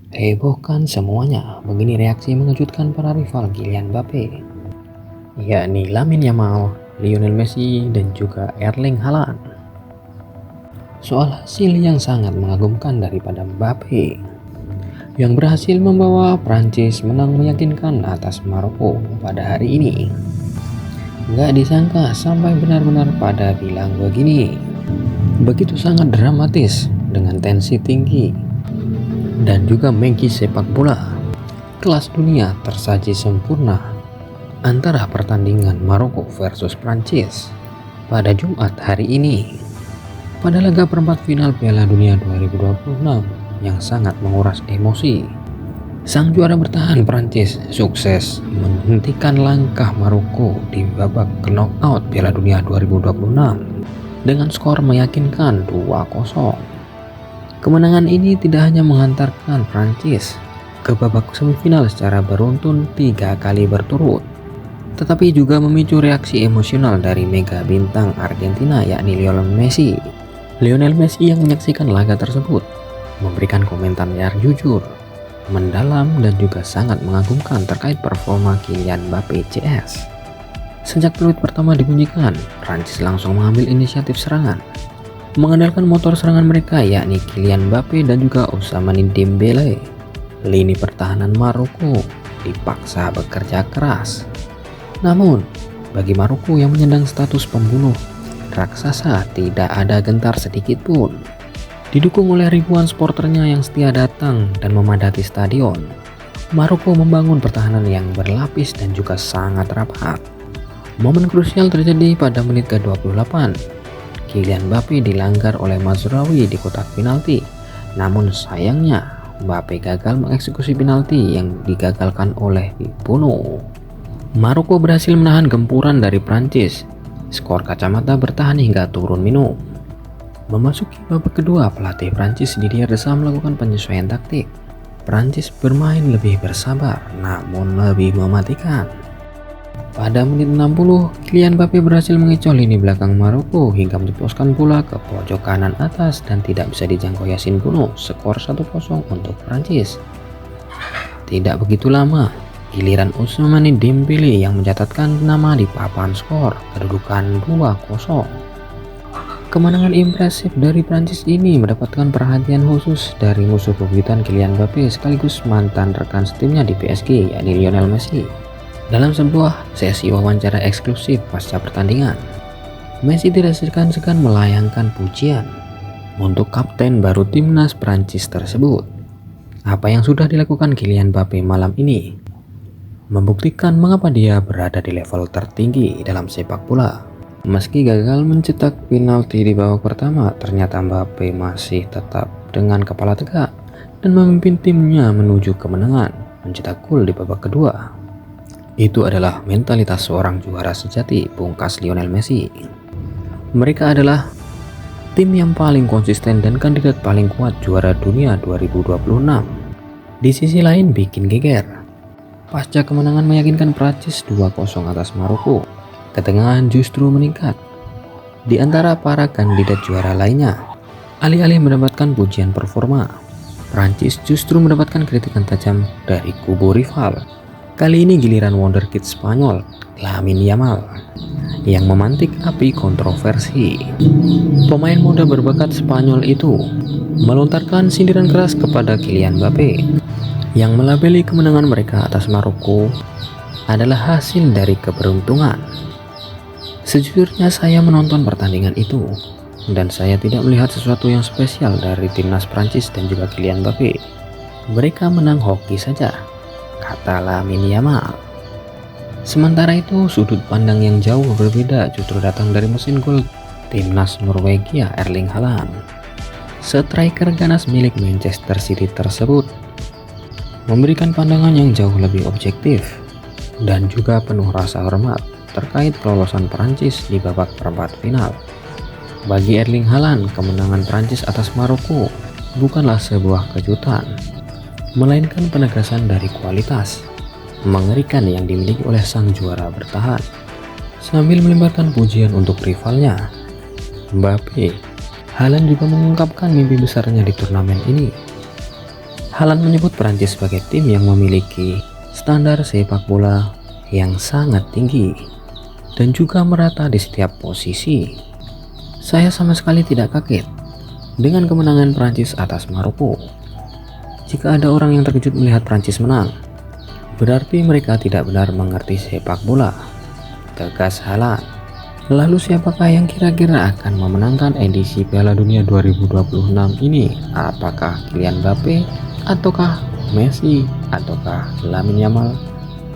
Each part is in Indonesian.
Hebohkan semuanya, begini reaksi mengejutkan para rival Kylian Mbappe, yakni Lamine Yamal, Lionel Messi, dan juga Erling Haaland. Soal hasil yang sangat mengagumkan daripada Mbappe, yang berhasil membawa Prancis menang meyakinkan atas Maroko pada hari ini. Nggak disangka sampai benar-benar pada bilang begini. Begitu sangat dramatis dengan tensi tinggi dan juga magis sepak bola kelas dunia tersaji sempurna antara pertandingan Maroko versus Prancis pada Jumat hari ini pada laga perempat final Piala Dunia 2026 yang sangat menguras emosi. Sang juara bertahan Prancis sukses menghentikan langkah Maroko di babak knockout Piala Dunia 2026 dengan skor meyakinkan 2-0. Kemenangan ini tidak hanya menghantarkan Prancis ke babak semifinal secara beruntun 3 kali berturut, tetapi juga memicu reaksi emosional dari mega bintang Argentina yakni Lionel Messi. Lionel Messi yang menyaksikan laga tersebut memberikan komentar yang jujur, mendalam dan juga sangat mengagumkan terkait performa Kylian Mbappe CS. Sejak peluit pertama dibunyikan, Prancis langsung mengambil inisiatif serangan, mengandalkan motor serangan mereka yakni Kylian Mbappe dan juga Ousmane Dembele. Lini pertahanan Maroko dipaksa bekerja keras. Namun, bagi Maroko yang menyandang status pembunuh raksasa tidak ada gentar sedikit pun. Didukung oleh ribuan supporternya yang setia datang dan memadati stadion, Maroko membangun pertahanan yang berlapis dan juga sangat rapat. Momen krusial terjadi pada menit ke-28. Kylian Mbappe dilanggar oleh Mazraoui di kotak penalti. Namun sayangnya Mbappe gagal mengeksekusi penalti yang digagalkan oleh Bono. Maroko berhasil menahan gempuran dari Prancis. Skor kacamata bertahan hingga turun minum. Memasuki babak kedua, pelatih Prancis Didier Deschamps melakukan penyesuaian taktik. Prancis bermain lebih bersabar namun lebih mematikan. Pada menit 60, Kylian Mbappe berhasil mengecoh lini belakang Maroko hingga menjebloskan bola ke pojok kanan atas dan tidak bisa dijangkau Yassine Bounou. Skor 1-0 untuk Prancis. Tidak begitu lama, giliran Ousmane Dembele yang mencatatkan nama di papan skor, kedudukan 2-0. Kemenangan impresif dari Prancis ini mendapatkan perhatian khusus dari musuh bebuyutan Kylian Mbappe sekaligus mantan rekan setimnya di PSG yakni Lionel Messi. Dalam sebuah sesi wawancara eksklusif pasca pertandingan, Messi tidak segan-segan melayangkan pujian untuk kapten baru timnas Prancis tersebut. Apa yang sudah dilakukan Kylian Mbappe malam ini membuktikan mengapa dia berada di level tertinggi dalam sepak bola. Meski gagal mencetak penalti di babak pertama, ternyata Mbappe masih tetap dengan kepala tegak dan memimpin timnya menuju kemenangan, mencetak gol di babak kedua. Itu adalah mentalitas seorang juara sejati, pungkas Lionel Messi. Mereka adalah tim yang paling konsisten dan kandidat paling kuat juara dunia 2026. Di sisi lain bikin geger. Pasca kemenangan meyakinkan Prancis 2-0 atas Maroko, ketegangan justru meningkat. Di antara para kandidat juara lainnya, alih-alih mendapatkan pujian performa, Prancis justru mendapatkan kritikan tajam dari kubu rival. Kali ini giliran wonderkid Spanyol, Lamine Yamal, yang memantik api kontroversi. Pemain muda berbakat Spanyol itu melontarkan sindiran keras kepada Kylian Mbappe, yang melabeli kemenangan mereka atas Maroko adalah hasil dari keberuntungan. Sejujurnya saya menonton pertandingan itu, dan saya tidak melihat sesuatu yang spesial dari timnas Prancis dan juga Kylian Mbappe. Mereka menang hoki saja, kata Lamine Yamal. Sementara itu, sudut pandang yang jauh berbeda justru datang dari mesin gol timnas Norwegia Erling Haaland. Striker ganas milik Manchester City tersebut memberikan pandangan yang jauh lebih objektif dan juga penuh rasa hormat terkait kelolosan Prancis di babak perempat final. Bagi Erling Haaland, kemenangan Prancis atas Maroko bukanlah sebuah kejutan, melainkan penegasan dari kualitas mengerikan yang dimiliki oleh sang juara bertahan. Sambil melemparkan pujian untuk rivalnya, Mbappe, Haaland juga mengungkapkan mimpi besarnya di turnamen ini. Haaland menyebut Prancis sebagai tim yang memiliki standar sepak bola yang sangat tinggi dan juga merata di setiap posisi. Saya sama sekali tidak kaget dengan kemenangan Prancis atas Maroko. Jika ada orang yang terkejut melihat Prancis menang, berarti mereka tidak benar mengerti sepak bola, tegas Haaland. Lalu siapakah yang kira-kira akan memenangkan edisi Piala Dunia 2026 ini? Apakah Kylian Mbappe, ataukah Messi, ataukah Lamine Yamal,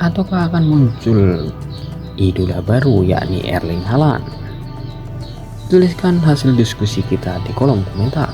ataukah akan muncul idola baru yakni Erling Haaland? Tuliskan hasil diskusi kita di kolom komentar.